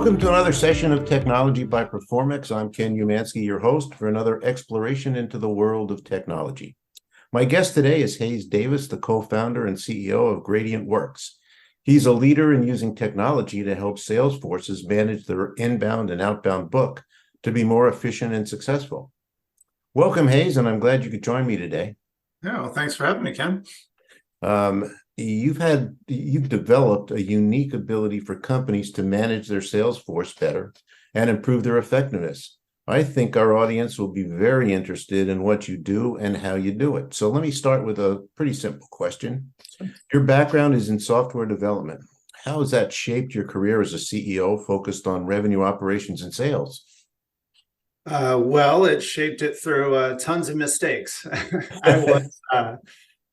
Welcome to another session of Technology by Performix. I'm Ken Umansky, your host for another exploration into the world of technology. My guest today is Hayes Davis, the co-founder and CEO of Gradient Works. He's a leader in using technology to help sales forces manage their inbound and outbound book to be more efficient and successful. Welcome, Hayes, and I'm glad you could join me today. Yeah, well, thanks for having me, Ken. You've developed a unique ability for companies to manage their sales force better and improve their effectiveness. I think our audience will be very interested in what you do and how you do it. So let me start with a pretty simple question. Your background is in software development. How has that shaped your career as a CEO focused on revenue operations and sales? Well, it shaped it through tons of mistakes.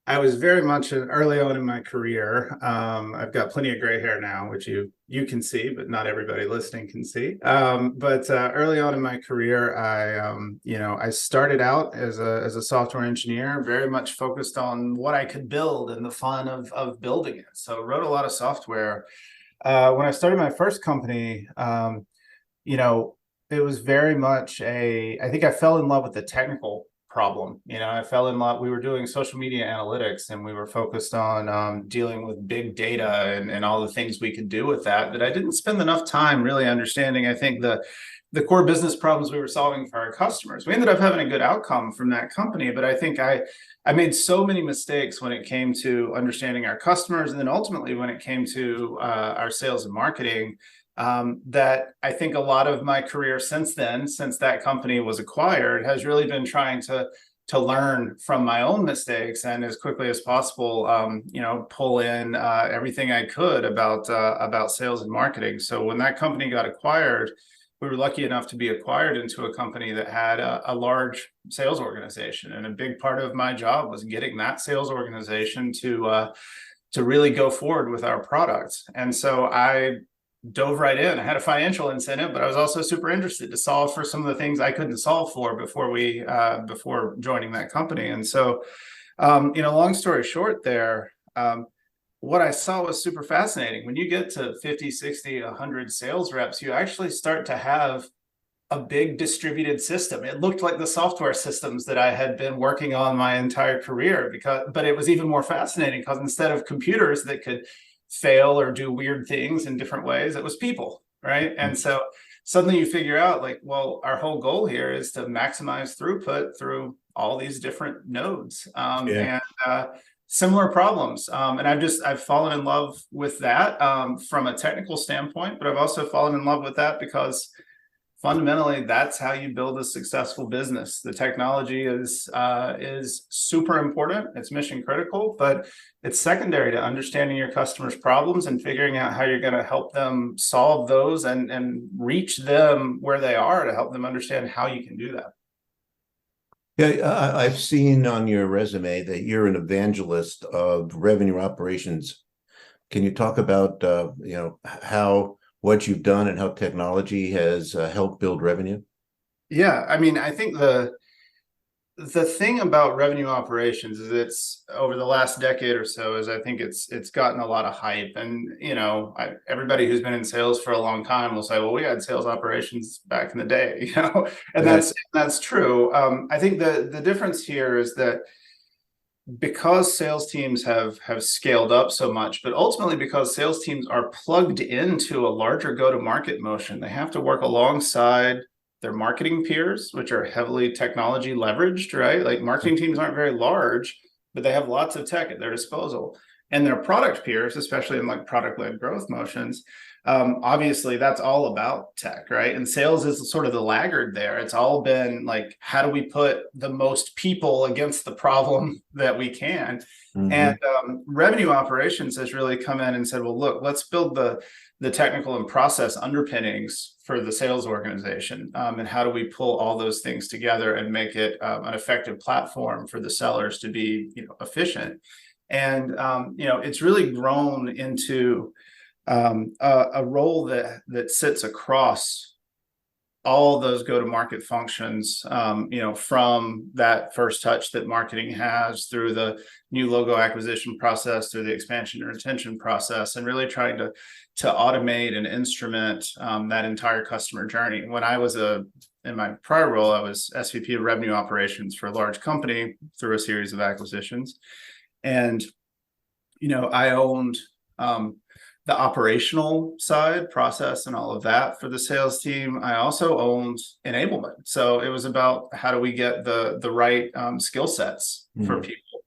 I was very much early on in my career. I've got plenty of gray hair now, which you can see, but not everybody listening can see. But early on in my career, I started out as a software engineer, very much focused on what I could build and the fun of building it. So wrote a lot of software. When I started my first company, it was very much I think I fell in love with the technical problem. I fell in love. We were doing social media analytics and we were focused on dealing with big data and all the things we could do with that. But I didn't spend enough time really understanding, I think, the core business problems we were solving for our customers. We ended up having a good outcome from that company, but I think I made so many mistakes when it came to understanding our customers. And then ultimately when it came to our sales and marketing, that I think a lot of my career since then, since that company was acquired, has really been trying to learn from my own mistakes and as quickly as possible, pull in everything I could about sales and marketing. So when that company got acquired, we were lucky enough to be acquired into a company that had a large sales organization. And a big part of my job was getting that sales organization to really go forward with our products. And so I dove right in. I had a financial incentive, but I was also super interested to solve for some of the things I couldn't solve for before joining that company. And so, long story short there, what I saw was super fascinating. When you get to 50, 60, 100 sales reps, you actually start to have a big distributed system. It looked like the software systems that I had been working on my entire career, but it was even more fascinating because instead of computers that could fail or do weird things in different ways, it was people, right? And so suddenly you figure out our whole goal here is to maximize throughput through all these different nodes and similar problems. And I've fallen in love with that from a technical standpoint, but I've also fallen in love with that because fundamentally, that's how you build a successful business. The technology is super important. It's mission critical, but it's secondary to understanding your customers' problems and figuring out how you're going to help them solve those and reach them where they are to help them understand how you can do that. Yeah, I've seen on your resume that you're an evangelist of revenue operations. Can you talk about what you've done and how technology has helped build revenue? Yeah, I mean, I think the thing about revenue operations is it's over the last decade or so is I think it's gotten a lot of hype. And, everybody who's been in sales for a long time will say, well, we had sales operations back in the day, and that's true. I think the difference here is that because sales teams have scaled up so much, but ultimately because sales teams are plugged into a larger go-to-market motion, they have to work alongside their marketing peers, which are heavily technology leveraged, right? Like marketing teams aren't very large, but they have lots of tech at their disposal. And their product peers, especially in product-led growth motions, obviously that's all about tech, right? And sales is sort of the laggard there. It's all been how do we put the most people against the problem that we can? Mm-hmm. And revenue operations has really come in and said, well, look, let's build the technical and process underpinnings for the sales organization. And how do we pull all those things together and make it an effective platform for the sellers to be efficient? And it's really grown into a role that sits across all those go-to-market functions, from that first touch that marketing has through the new logo acquisition process, through the expansion and retention process, and really trying to automate and instrument that entire customer journey. When I was in my prior role, I was SVP of revenue operations for a large company through a series of acquisitions. And, I owned the operational side, process, and all of that for the sales team. I also owned enablement. So it was about how do we get the right skill sets for people.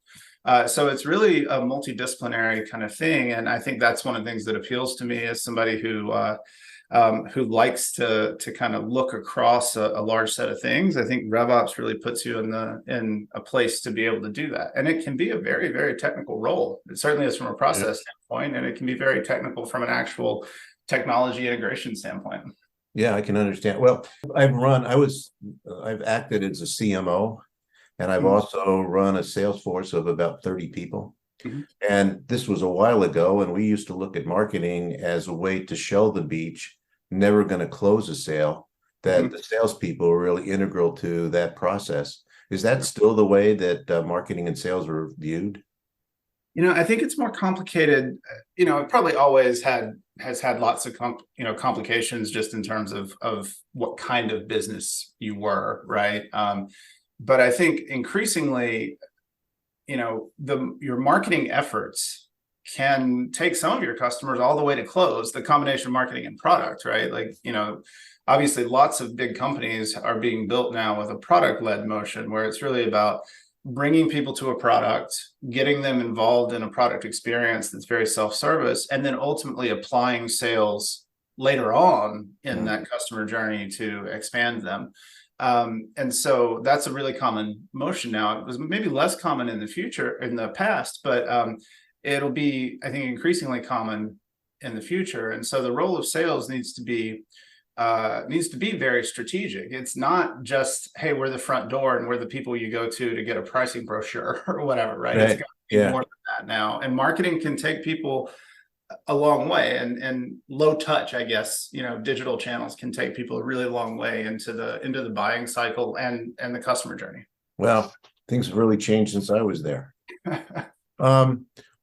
So it's really a multidisciplinary kind of thing. And I think that's one of the things that appeals to me as somebody who likes to kind of look across a large set of things. I think RevOps really puts you in a place to be able to do that. And it can be a very, very technical role. It certainly is from a process standpoint, and it can be very technical from an actual technology integration standpoint. Yeah, I can understand. Well, I've acted as a CMO, and I've also run a sales force of about 30 people. And this was a while ago, and we used to look at marketing as a way to show the beach, never going to close a sale, that the salespeople are really integral to that process. Is that still the way that marketing and sales are viewed? I think it's more complicated. It probably always has had lots of complications just in terms of what kind of business you were, right? But I think increasingly, your marketing efforts can take some of your customers all the way to close, the combination of marketing and product, right? Like, obviously lots of big companies are being built now with a product-led motion where it's really about bringing people to a product, getting them involved in a product experience that's very self-service, and then ultimately applying sales later on in that customer journey to expand them. And so that's a really common motion now. It was maybe less common in the past, but it'll be, I think, increasingly common in the future. And so the role of sales needs to be very strategic. It's not just, hey, we're the front door and we're the people you go to get a pricing brochure or whatever, right? It's got to be more than that now. And marketing can take people a long way, and low touch, I guess, digital channels can take people a really long way into the buying cycle and the customer journey. Well, things have really changed since I was there.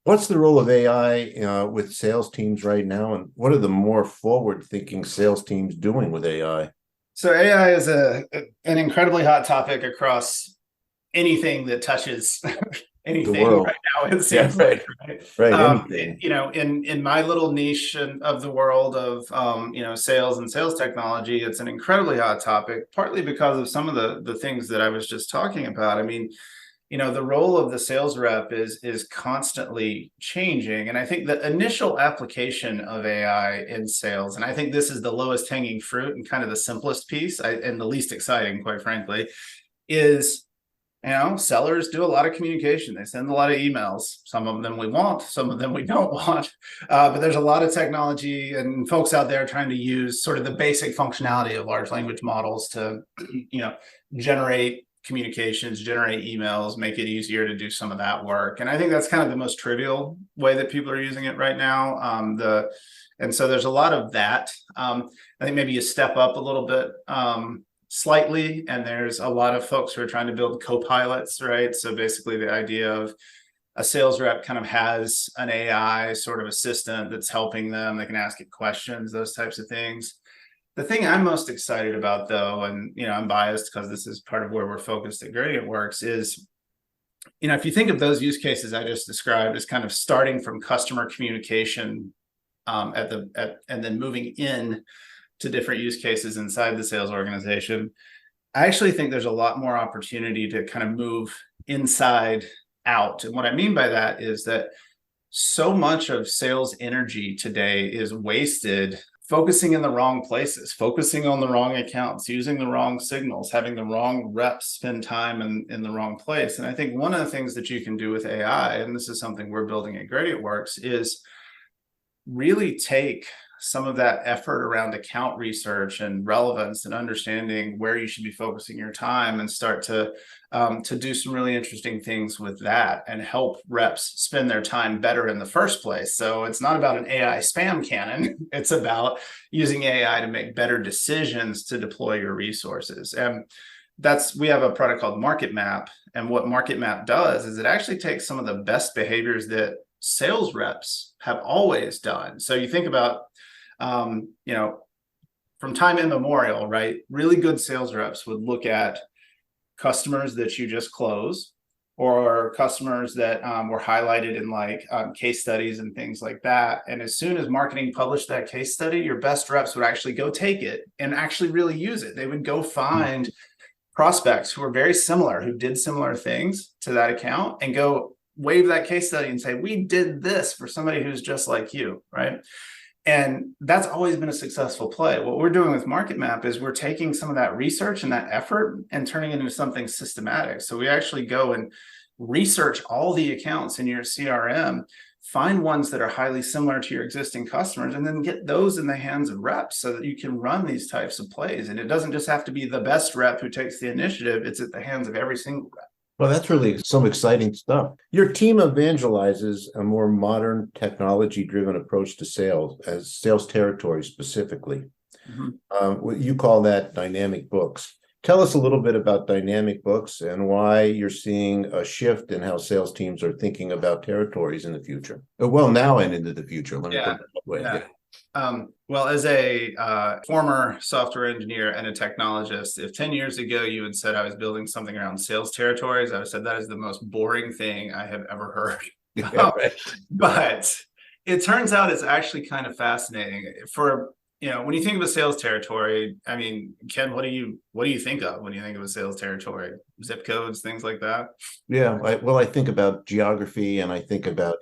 What's the role of AI with sales teams right now, and what are the more forward-thinking sales teams doing with AI? So AI is an incredibly hot topic across anything that touches anything right now. It seems right. Anything. In my little niche of the world of sales and sales technology, it's an incredibly hot topic, partly because of some of the things that I was just talking about. I mean, the role of the sales rep is constantly changing. And I think the initial application of AI in sales, and I think this is the lowest hanging fruit and kind of the simplest piece and the least exciting, quite frankly, is, sellers do a lot of communication. They send a lot of emails. Some of them we want, some of them we don't want. But there's a lot of technology and folks out there trying to use sort of the basic functionality of large language models to, generate communications, generate emails, make it easier to do some of that work. And I think that's kind of the most trivial way that people are using it right now. And so there's a lot of that. I think maybe you step up a little bit slightly, and there's a lot of folks who are trying to build co-pilots, right? So basically the idea of a sales rep kind of has an AI sort of assistant that's helping them. They can ask it questions, those types of things. The thing I'm most excited about, though, and I'm biased because this is part of where we're focused at Gradient Works, is if you think of those use cases I just described as kind of starting from customer communication and then moving in to different use cases inside the sales organization, I actually think there's a lot more opportunity to kind of move inside out. And what I mean by that is that so much of sales energy today is wasted focusing in the wrong places, focusing on the wrong accounts, using the wrong signals, having the wrong reps spend time in the wrong place. And I think one of the things that you can do with AI, and this is something we're building at Gradient Works, is really take some of that effort around account research and relevance and understanding where you should be focusing your time, and start to do some really interesting things with that and help reps spend their time better in the first place. So it's not about an AI spam cannon. It's about using AI to make better decisions to deploy your resources. And we have a product called Market Map. And what Market Map does is it actually takes some of the best behaviors that sales reps have always done. So you think about, from time immemorial, right? Really good sales reps would look at customers that you just closed, or customers that were highlighted in case studies and things like that. And as soon as marketing published that case study, your best reps would actually go take it and actually really use it. They would go find prospects who were very similar, who did similar things to that account, and go wave that case study and say, we did this for somebody who's just like you, right? And that's always been a successful play. What we're doing with Market Map is we're taking some of that research and that effort and turning it into something systematic. So we actually go and research all the accounts in your CRM, find ones that are highly similar to your existing customers, and then get those in the hands of reps so that you can run these types of plays. And it doesn't just have to be the best rep who takes the initiative. It's at the hands of every single rep. Well, that's really some exciting stuff. Your team evangelizes a more modern, technology-driven approach to sales, as sales territories specifically. You call that dynamic books. Tell us a little bit about dynamic books and why you're seeing a shift in how sales teams are thinking about territories in the future. Well, now and into the future. Let me put it that way. Yeah. Well, as a former software engineer and a technologist, if 10 years ago you had said I was building something around sales territories, I would have said that is the most boring thing I have ever heard. Yeah, right. But it turns out it's actually kind of fascinating. When you think of a sales territory, I mean, Ken, what do you think of when you think of a sales territory? Zip codes, things like that? Yeah, I think about geography, and I think about,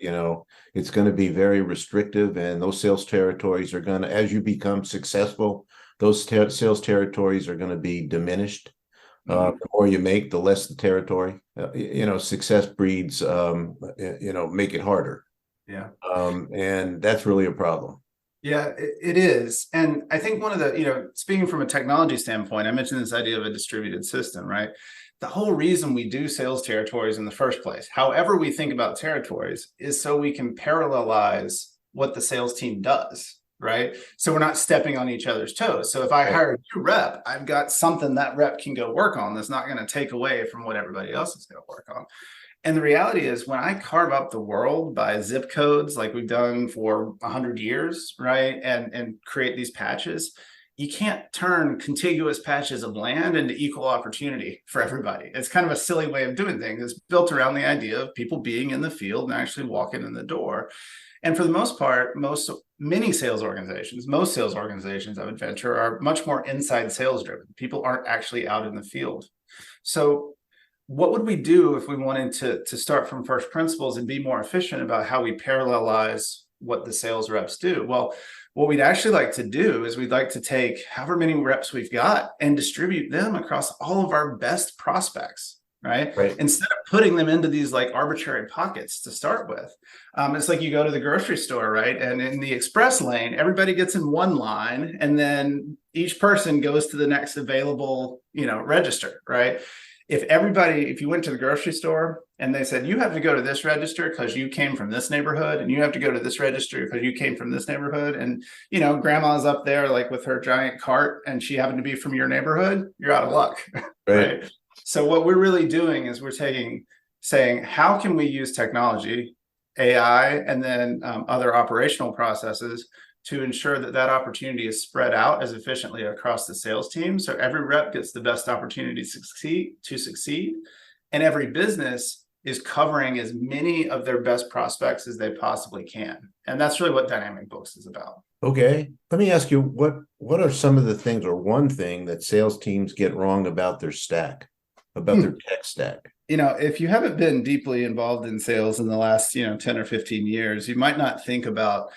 it's going to be very restrictive, and those sales territories are going to, as you become successful, those sales territories are going to be diminished. The more you make, the less the territory. Success breeds, make it harder. Yeah. And that's really a problem. Yeah, it is. And I think one of the, speaking from a technology standpoint, I mentioned this idea of a distributed system, right? The whole reason we do sales territories in the first place, however we think about territories, is so we can parallelize what the sales team does, right? So we're not stepping on each other's toes. So if I hire a new rep, I've got something that rep can go work on that's not going to take away from what everybody else is going to work on. And the reality is, when I carve up the world by zip codes, like we've done for 100 years, right, and create these patches, you can't turn contiguous patches of land into equal opportunity for everybody. It's kind of a silly way of doing things. It's built around the idea of people being in the field and actually walking in the door. And for the most part, most sales organizations, I would venture, are much more inside sales driven. People aren't actually out in the field. So what would we do if we wanted to start from first principles and be more efficient about how we parallelize what the sales reps do? Well, what we'd actually like to do is we'd like to take however many reps we've got and distribute them across all of our best prospects, right? Instead of putting them into these arbitrary pockets to start with. It's like you go to the grocery store, right? And in the express lane, everybody gets in one line, and then each person goes to the next available, register, right? If you went to the grocery store and they said, you have to go to this register because you came from this neighborhood, and you have to go to this register because you came from this neighborhood, and, grandma's up there with her giant cart and she happened to be from your neighborhood, you're out of luck. Right? So what we're really doing is we're saying, how can we use technology, AI, and then other operational processes to ensure that opportunity is spread out as efficiently across the sales team, so every rep gets the best opportunity to succeed, and every business is covering as many of their best prospects as they possibly can. And that's really what Dynamic Books is about. Okay, let me ask you, what are some of the things, or one thing, that sales teams get wrong about their stack, about their tech stack? If you haven't been deeply involved in sales in the last 10 or 15 years, you might not think about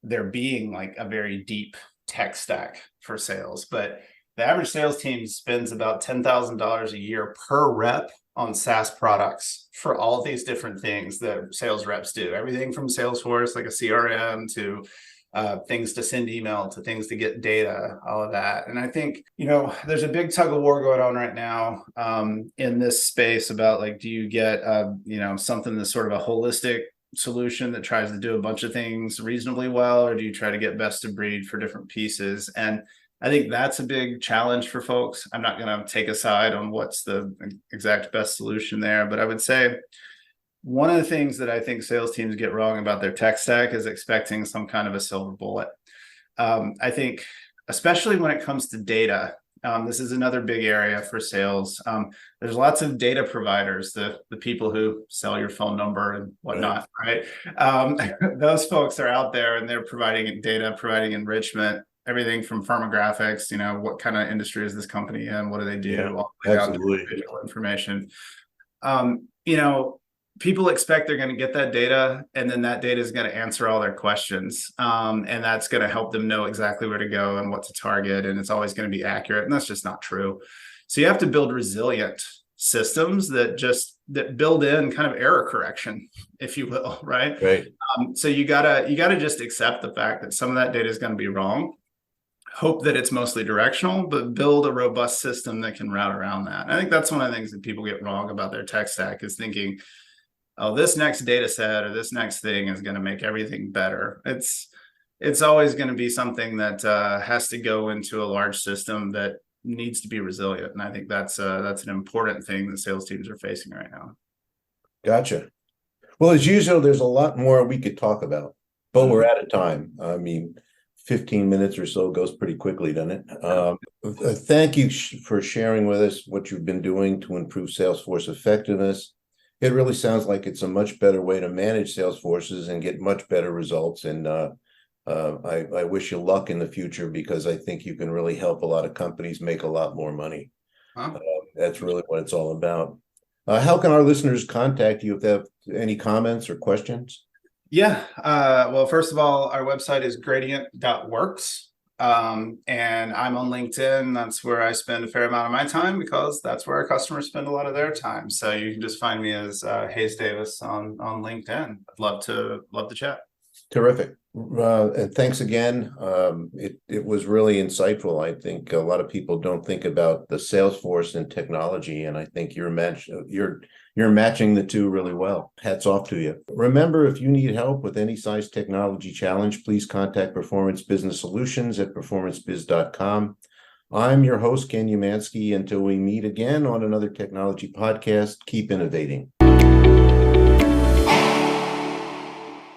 there being a very deep tech stack for sales, but the average sales team spends about $10,000 a year per rep on SaaS products for all these different things that sales reps do. Everything from Salesforce, like a CRM, to things to send email to things to get data, all of that. And I think, there's a big tug of war going on right now in this space about like, do you get, something that's sort of a holistic solution that tries to do a bunch of things reasonably well, or do you try to get best of breed for different pieces? And I think that's a big challenge for folks. I'm not going to take a side on what's the exact best solution there, but I would say one of the things that I think sales teams get wrong about their tech stack is expecting some kind of a silver bullet. I think, especially when it comes to data, this is another big area for sales. There's lots of data providers, the people who sell your phone number and whatnot, right? Those folks are out there and they're providing data, providing enrichment, everything from firmographics, what kind of industry is this company in? What do they do? Yeah, all the way down to absolutely. individual information. People expect they're going to get that data, and then that data is going to answer all their questions. And that's going to help them know exactly where to go and what to target. And it's always going to be accurate. And that's just not true. So you have to build resilient systems that build in kind of error correction, if you will, right? Right. So you gotta just accept the fact that some of that data is going to be wrong. Hope that it's mostly directional, but build a robust system that can route around that. And I think that's one of the things that people get wrong about their tech stack is thinking, oh, this next data set or this next thing is going to make everything better. It's always going to be something that has to go into a large system that needs to be resilient. And I think that's an important thing that sales teams are facing right now. Gotcha. Well, as usual, there's a lot more we could talk about, but we're out of time. I mean, 15 minutes or so goes pretty quickly, doesn't it? Thank you for sharing with us what you've been doing to improve Salesforce effectiveness. It really sounds like it's a much better way to manage sales forces and get much better results. And I wish you luck in the future, because I think you can really help a lot of companies make a lot more money. That's really what it's all about. How can our listeners contact you if they have any comments or questions? Yeah. Well, first of all, our website is gradient.works. And I'm on LinkedIn. That's where I spend a fair amount of my time, because that's where our customers spend a lot of their time. So you can just find me as Hayes Davis on LinkedIn. I'd love to chat. Terrific. And thanks again. It was really insightful. I think a lot of people don't think about the Salesforce and technology, and I think you're matching the two really well. Hats off to you. Remember, if you need help with any size technology challenge, please contact Performance Business Solutions at performancebiz.com. I'm your host, Ken Umansky. Until we meet again on another technology podcast, keep innovating.